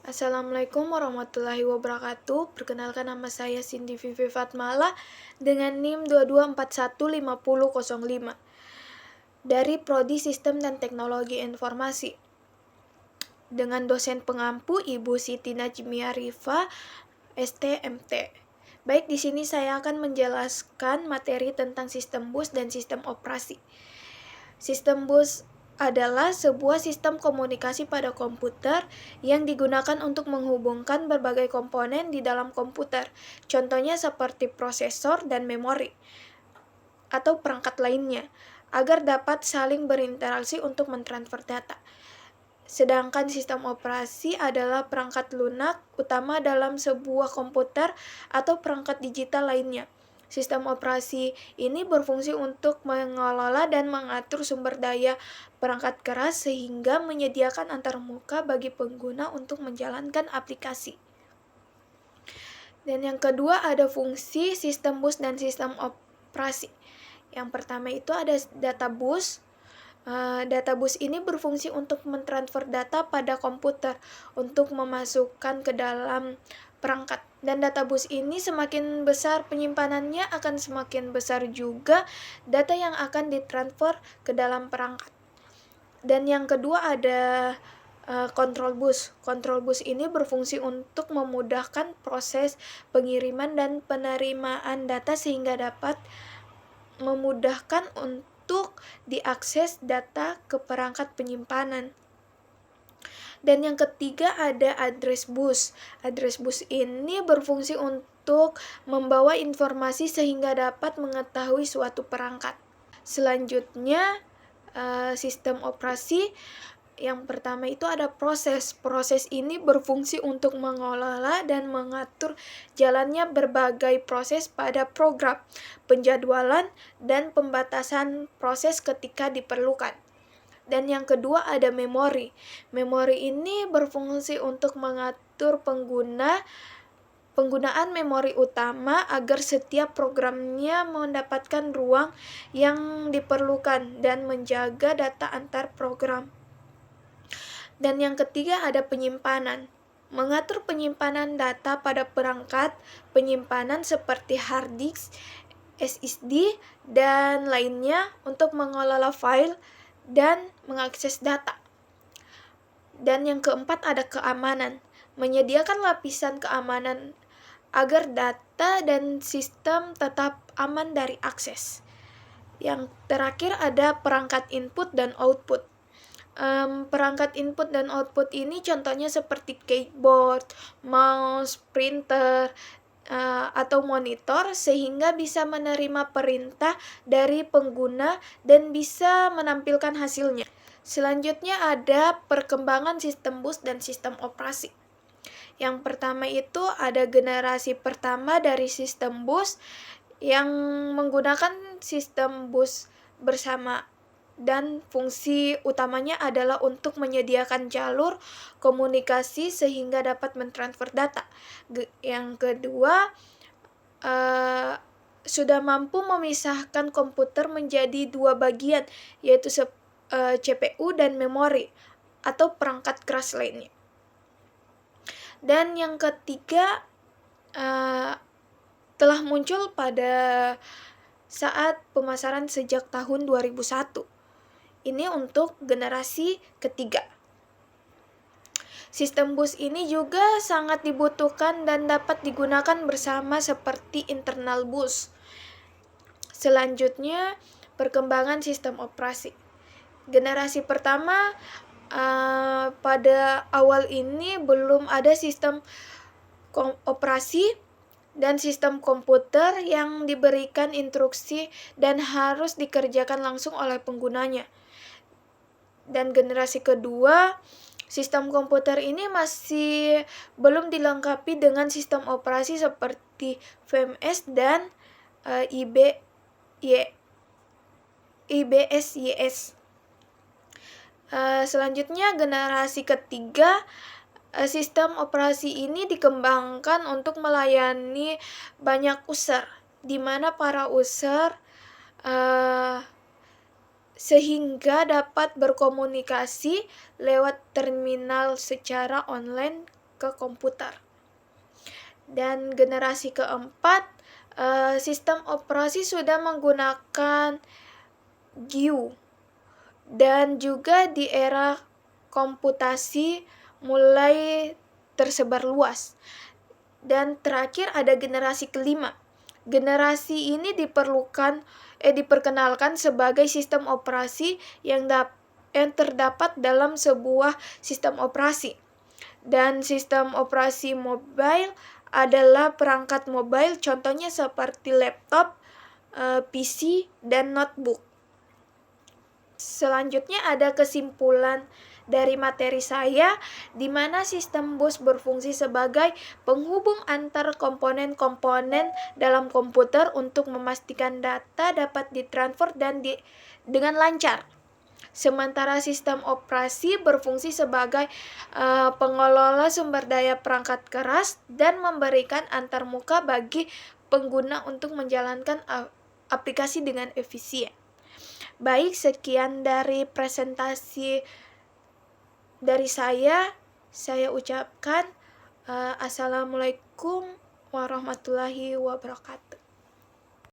Assalamualaikum warahmatullahi wabarakatuh. Perkenalkan, nama saya Cindy Vivi Fatmala dengan NIM 22415005 dari Prodi Sistem dan Teknologi Informasi dengan dosen pengampu Ibu Siti Najmiah Rifa, STMT. Baik, di sini saya akan menjelaskan materi tentang sistem bus dan sistem operasi. Sistem bus adalah sebuah sistem komunikasi pada komputer yang digunakan untuk menghubungkan berbagai komponen di dalam komputer. Contohnya seperti prosesor dan memori atau perangkat lainnya, agar dapat saling berinteraksi untuk mentransfer data. Sedangkan sistem operasi adalah perangkat lunak utama dalam sebuah komputer atau perangkat digital lainnya. Sistem operasi ini berfungsi untuk mengelola dan mengatur sumber daya perangkat keras sehingga menyediakan antarmuka bagi pengguna untuk menjalankan aplikasi. Dan yang kedua ada fungsi sistem bus dan sistem operasi. Yang pertama itu ada data bus. Data bus ini berfungsi untuk mentransfer data pada komputer untuk memasukkan ke dalam perangkat. Dan data bus ini semakin besar penyimpanannya akan semakin besar juga data yang akan ditransfer ke dalam perangkat. Dan yang kedua ada kontrol bus. Kontrol bus ini berfungsi untuk memudahkan proses pengiriman dan penerimaan data sehingga dapat memudahkan untuk diakses data ke perangkat penyimpanan. Dan yang ketiga ada address bus. Address bus ini berfungsi untuk membawa informasi sehingga dapat mengetahui suatu perangkat. Selanjutnya sistem operasi. Yang pertama itu ada proses. Proses ini berfungsi untuk mengelola dan mengatur jalannya berbagai proses pada program, penjadwalan, dan pembatasan proses ketika diperlukan. Dan yang kedua ada memori. Memori ini berfungsi untuk mengatur penggunaan memori utama agar setiap programnya mendapatkan ruang yang diperlukan dan menjaga data antar program. Dan yang ketiga ada penyimpanan. Mengatur penyimpanan data pada perangkat penyimpanan seperti hard disk, SSD, dan lainnya untuk mengelola file dan mengakses data. Dan yang keempat ada keamanan. Menyediakan lapisan keamanan agar data dan sistem tetap aman dari akses. Yang terakhir ada perangkat input dan output. Perangkat input dan output ini contohnya seperti keyboard, mouse, printer, atau monitor sehingga bisa menerima perintah dari pengguna dan bisa menampilkan hasilnya. Selanjutnya ada perkembangan sistem bus dan sistem operasi. Yang pertama itu ada generasi pertama dari sistem bus yang menggunakan sistem bus bersama dan fungsi utamanya adalah untuk menyediakan jalur komunikasi sehingga dapat mentransfer data. Yang kedua, sudah mampu memisahkan komputer menjadi dua bagian, yaitu CPU dan memori atau perangkat keras lainnya. Dan yang ketiga telah muncul pada saat pemasaran sejak tahun 2001. Ini untuk generasi ketiga. Sistem bus ini juga sangat dibutuhkan dan dapat digunakan bersama seperti internal bus. Selanjutnya, perkembangan sistem operasi. Generasi pertama pada awal ini belum ada sistem operasi dan sistem komputer yang diberikan instruksi dan harus dikerjakan langsung oleh penggunanya. Dan generasi kedua, sistem komputer ini masih belum dilengkapi dengan sistem operasi seperti VMS dan IBSYS. Selanjutnya generasi ketiga, sistem operasi ini dikembangkan untuk melayani banyak user, di mana para user sehingga dapat berkomunikasi lewat terminal secara online ke komputer. Dan generasi keempat, sistem operasi sudah menggunakan GUI, dan juga di era komputasi mulai tersebar luas. Dan terakhir ada generasi kelima. Generasi ini diperkenalkan sebagai sistem operasi yang terdapat dalam sebuah sistem operasi. Dan sistem operasi mobile adalah perangkat mobile, contohnya seperti laptop, PC, dan notebook. Selanjutnya ada kesimpulan dari materi saya, di mana sistem bus berfungsi sebagai penghubung antar komponen-komponen dalam komputer untuk memastikan data dapat ditransfer dengan lancar. Sementara sistem operasi berfungsi sebagai pengelola sumber daya perangkat keras dan memberikan antarmuka bagi pengguna untuk menjalankan aplikasi dengan efisien. Baik, sekian dari presentasi dari saya ucapkan assalamualaikum warahmatullahi wabarakatuh.